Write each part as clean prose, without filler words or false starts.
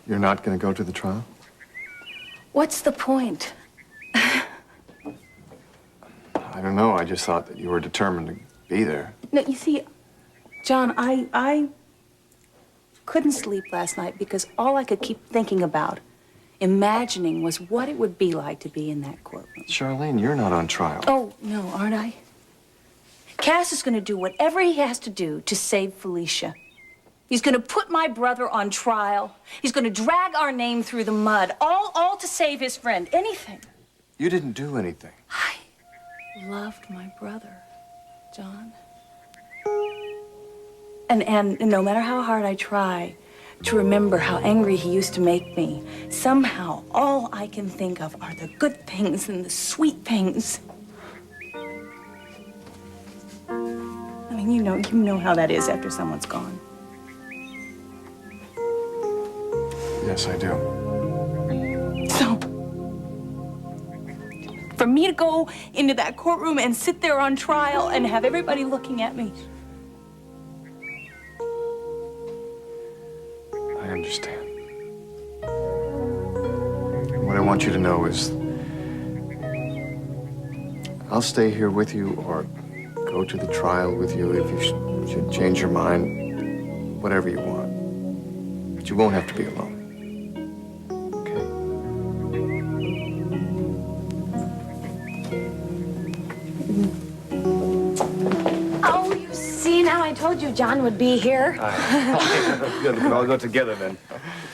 You're not going to go to the trial? What's the point? I don't know. I just thought that you were determined to be there. No, you see, John, I couldn't sleep last night because all I could keep thinking about, imagining, was what it would be like to be in that courtroom. Charlene, you're not on trial. Oh, no, aren't I? Cass is going to do whatever he has to do to save Felicia. He's going to put my brother on trial. He's going to drag our name through the mud, all to save his friend. Anything. You didn't do anything. I loved my brother, John. And no matter how hard I try to remember how angry he used to make me, somehow all I can think of are the good things and the sweet things. I mean, you know how that is after someone's gone. Yes, I do. So, for me to go into that courtroom and sit there on trial and have everybody looking at me. I understand. What I want you to know is I'll stay here with you or go to the trial with you if you should change your mind, whatever you want. But you won't have to be alone. I told you John would be here. Good, we can all go together then.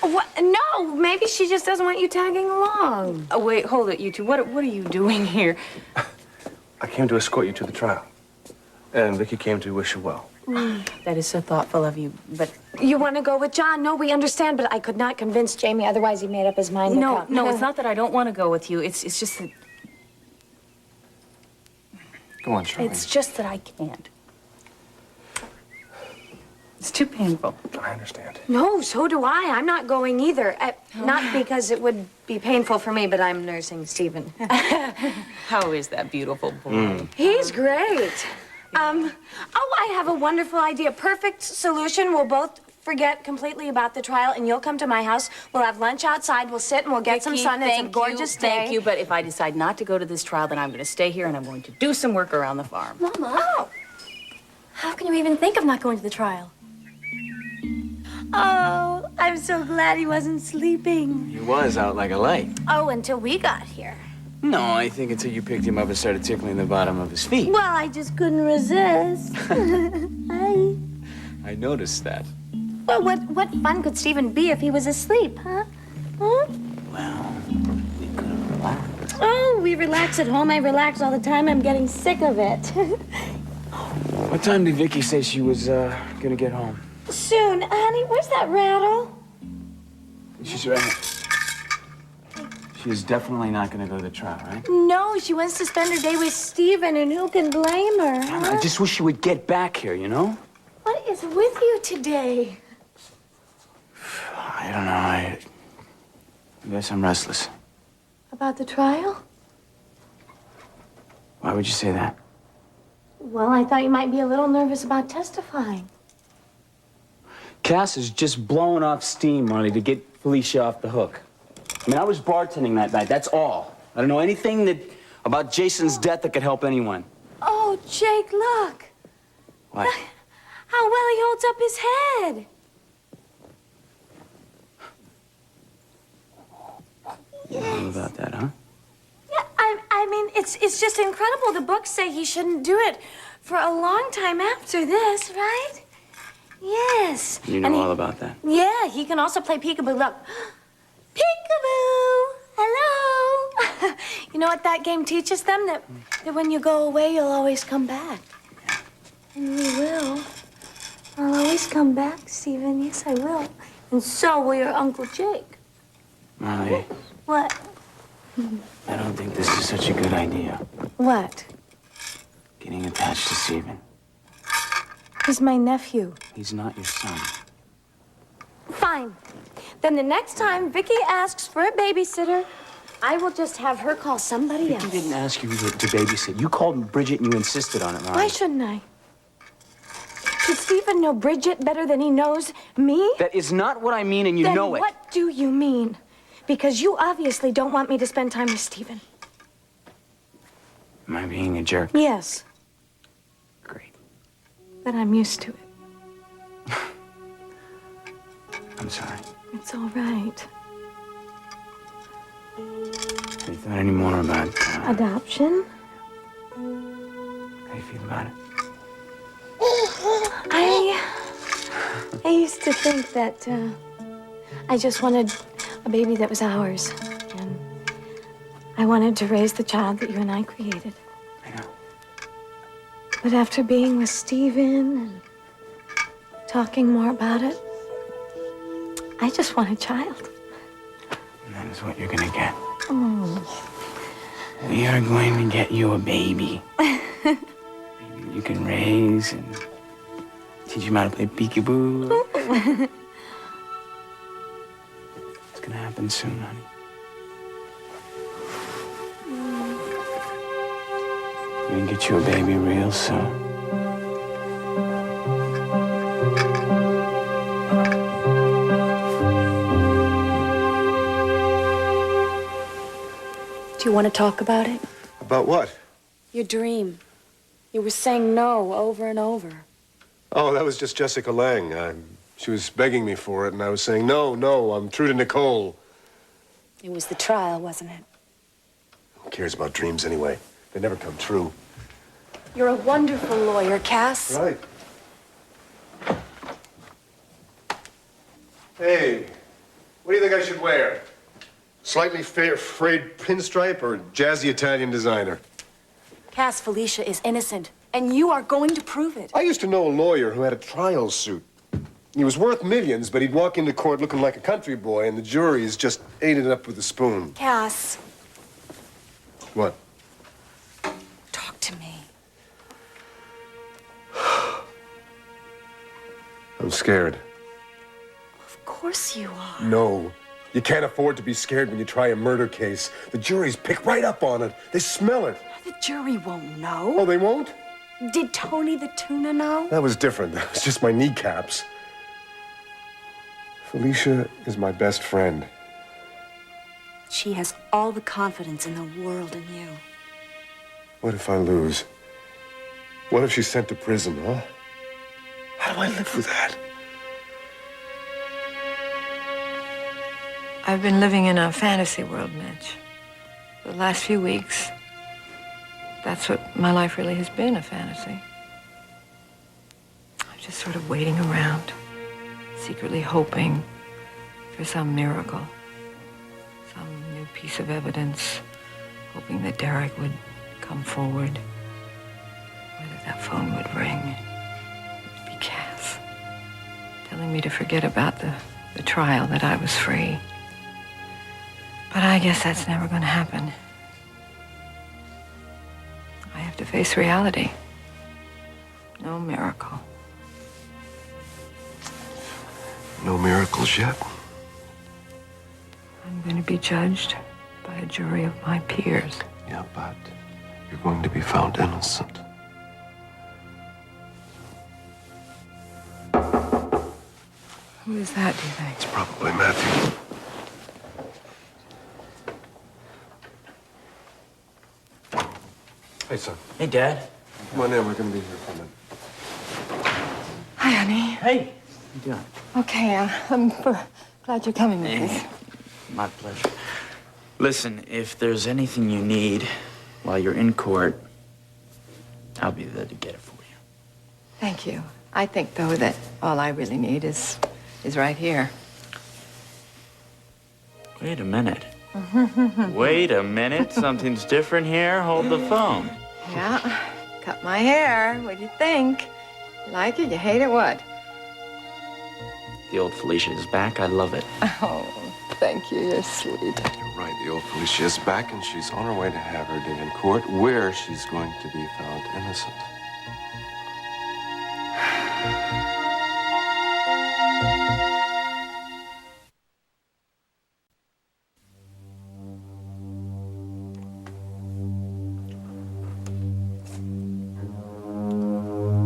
What? No, maybe she just doesn't want you tagging along. Oh, wait, hold it, you two. What are you doing here? I came to escort you to the trial. And Vicky came to wish you well. That is so thoughtful of you, but... You want to go with John? No, we understand, but I could not convince Jamie, otherwise he made up his mind to come. No, it's not that I don't want to go with you. It's just that... Go on, Charlene. It's just that I can't. It's too painful. I understand. No, so do I. I'm not going either. Not because it would be painful for me, but I'm nursing Stephen. How is that beautiful boy? He's great. I have a wonderful idea. Perfect solution. We'll both forget completely about the trial, and you'll come to my house. We'll have lunch outside. We'll sit and we'll get some sun. It's a gorgeous day. Thank you, but if I decide not to go to this trial, then I'm going to stay here and I'm going to do some work around the farm. Mama, how can you even think of not going to the trial? Oh, I'm so glad he wasn't sleeping. He was out like a light. Oh, until we got here. No, I think until you picked him up and started tickling the bottom of his feet. Well, I just couldn't resist. I noticed that. Well, what fun could Stephen be if he was asleep, huh? Well, we could have relaxed. Oh, we relax at home. I relax all the time. I'm getting sick of it. What time did Vicky say she was gonna get home? Soon. Honey, where's that rattle? She's right here. She is definitely not gonna go to the trial, right? No, she wants to spend her day with Stephen, and who can blame her? Huh? I just wish she would get back here, you know? What is with you today? I don't know. I guess I'm restless. About the trial? Why would you say that? Well, I thought you might be a little nervous about testifying. Cass is just blowing off steam, Marty, to get Felicia off the hook. I mean, I was bartending that night, that's all. I don't know anything about Jason's death that could help anyone. Oh, Jake, look. What? How well he holds up his head. You know about that, huh? Yeah, I mean, it's just incredible. The books say he shouldn't do it for a long time after this, right? Yes. You know all about that. Yeah, he can also play peekaboo. Look. Peekaboo! Hello! You know what that game teaches them? That when you go away, you'll always come back. And we will. I'll always come back, Stephen. Yes, I will. And so will your Uncle Jake. Molly. What? I don't think this is such a good idea. What? Getting attached to Stephen. He's my nephew. He's not your son. Fine. Then the next time Vicky asks for a babysitter, I will just have her call somebody else. Vicky didn't ask you to babysit. You called Bridget and you insisted on it, Molly. Why shouldn't I? Should Stephen know Bridget better than he knows me? That is not what I mean, and you Then know it. what do you mean? Because you obviously don't want me to spend time with Stephen. Am I being a jerk? Yes, Great. but I'm used to it. I'm sorry. It's all right. Have you thought any more about Adoption? how you feel about it? I used to think that I just wanted a baby that was ours. And I wanted to raise the child that you and I created. I know. But after being with Stephen and talking more about it, I just want a child. And that is what you're gonna get. We are going to get you a baby. Baby you can raise and teach him how to play peekaboo. It's gonna happen soon, honey. We're gonna get you a baby real soon. Do you want to talk about it? About what? Your dream. You were saying no over and over. Oh, that was just Jessica Lange. She was begging me for it, and I was saying, no, no, I'm true to Nicole. It was the trial, wasn't it? Who cares about dreams anyway? They never come true. You're a wonderful lawyer, Cass. Right. Hey, what do you think I should wear? Slightly frayed pinstripe or jazzy Italian designer? Cass, Felicia is innocent, and you are going to prove it. I used to know a lawyer who had a trial suit. He was worth millions, but he'd walk into court looking like a country boy, and the juries just ate it up with a spoon. Cass, What? talk to me. I'm scared. Of course you are. No. You can't afford to be scared when you try a murder case. The juries pick right up on it. They smell it. The jury won't know. Oh, they won't? Did Tony the tuna know? That was different. That was just my kneecaps. Felicia is my best friend. She has all the confidence in the world in you. What if I lose? What if she's sent to prison, huh? How do I live with that? I've been living in a fantasy world, Mitch. For the last few weeks, that's what my life really has been, a fantasy. I'm just sort of waiting around, secretly hoping for some miracle, some new piece of evidence, hoping that Derek would come forward, or that that phone would ring. It would be Cass, telling me to forget about the trial, that I was free. But I guess that's never going to happen. I have to face reality. No miracle. No miracles yet. I'm going to be judged by a jury of my peers. Yeah, but you're going to be found innocent. Who is that, do you think? It's probably Matthew. Hey, son. Hey, Dad. Come on in. We're going to be here for a minute. Hi, honey. Hey. How you doing? Okay, I'm glad you're coming with us. My pleasure. Listen, if there's anything you need while you're in court, I'll be there to get it for you. Thank you. I think, though, that all I really need is right here. Wait a minute. Wait a minute. Something's different here. Hold the phone. Yeah, cut my hair. What do you think? You like it? You hate it? What? The old Felicia is back. I love it. Oh, thank you. You're sweet. You're right. The old Felicia is back, and she's on her way to have her day in court, where she's going to be found innocent.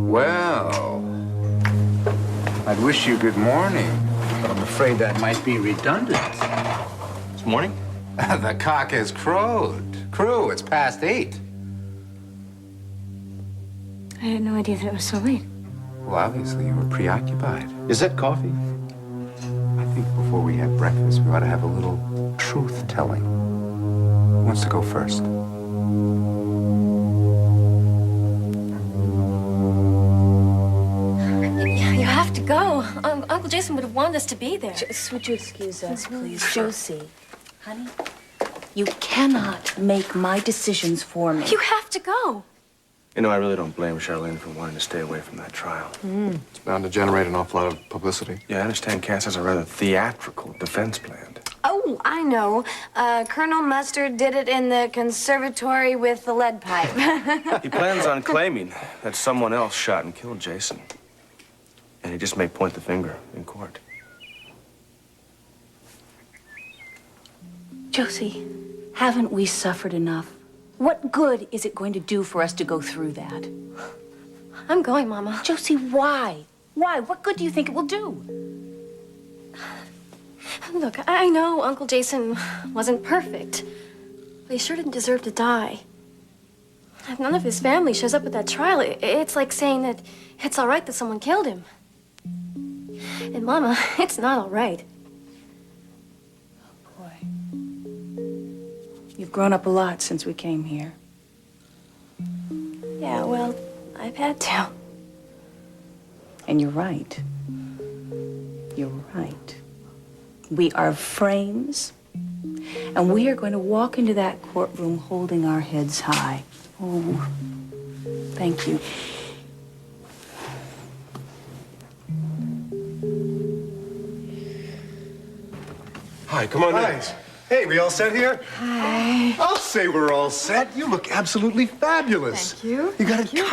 Well, I'd wish you good morning, but I'm afraid that might be redundant. It's morning? The cock has crowed. Crew, it's past 8. I had no idea that it was so late. Well, obviously you were preoccupied. Is that coffee? I think before we have breakfast, we ought to have a little truth-telling. Who wants to go first? You have to go. Uncle Jason would have wanted us to be there. Would you excuse us, please? Josie, honey, you cannot make my decisions for me. You have to go. You know, I really don't blame Charlene for wanting to stay away from that trial. It's bound to generate an awful lot of publicity. Yeah, I understand Cass has a rather theatrical defense planned. Oh, I know. Colonel Mustard did it in the conservatory with the lead pipe. He plans on claiming that someone else shot and killed Jason. And he just may point the finger in court. Josie, haven't we suffered enough? What good is it going to do for us to go through that? I'm going, Mama. Josie, why? Why? What good do you think it will do? Look, I know Uncle Jason wasn't perfect, but he sure didn't deserve to die. If none of his family shows up at that trial, it's like saying that it's all right that someone killed him. And, Mama, it's not all right. You've grown up a lot since we came here. Yeah, well, I've had to. And you're right. You're right. We are frames, and we are going to walk into that courtroom holding our heads high. Oh, thank you. Hi, come on in. Hey, we all set here? Hi. I'll say we're all set. You look absolutely fabulous. Thank you. You got it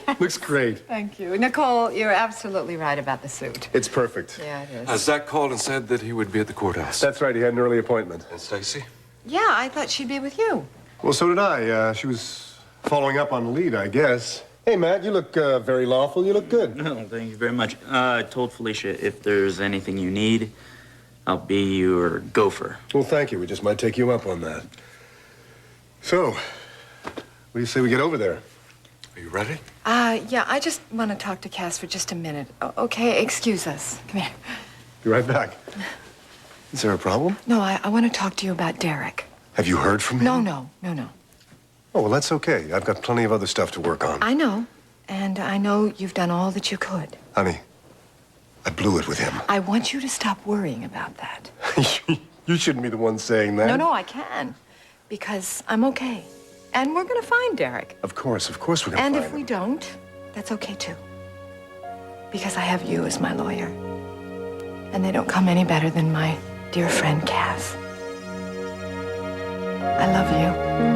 cut. Looks great. Thank you. Nicole, you're absolutely right about the suit. It's perfect. Yeah, it is. Zach called and said that he would be at the courthouse. That's right. He had an early appointment. And Stacy? Yeah, I thought she'd be with you. Well, so did I. She was following up on the lead, I guess. Hey, Matt, you look very lawful. You look good. No, thank you very much. I told Felicia if there's anything you need, I'll be your gopher. Well, thank you. We just might take you up on that. So, what do you say we get over there? Are you ready? Yeah, I just want to talk to Cass for just a minute. Okay, excuse us. Come here. Be right back. Is there a problem? No, I want to talk to you about Derek. Have you heard from him? No. Oh, well, that's okay. I've got plenty of other stuff to work on. I know. And I know you've done all that you could. Honey, I blew it with him. I want you to stop worrying about that. You shouldn't be the one saying that. No, I can. Because I'm okay. And we're going to find Derek. Of course we're going to find And him. if we don't, that's okay too. Because I have you as my lawyer. And they don't come any better than my dear friend Cass. I love you.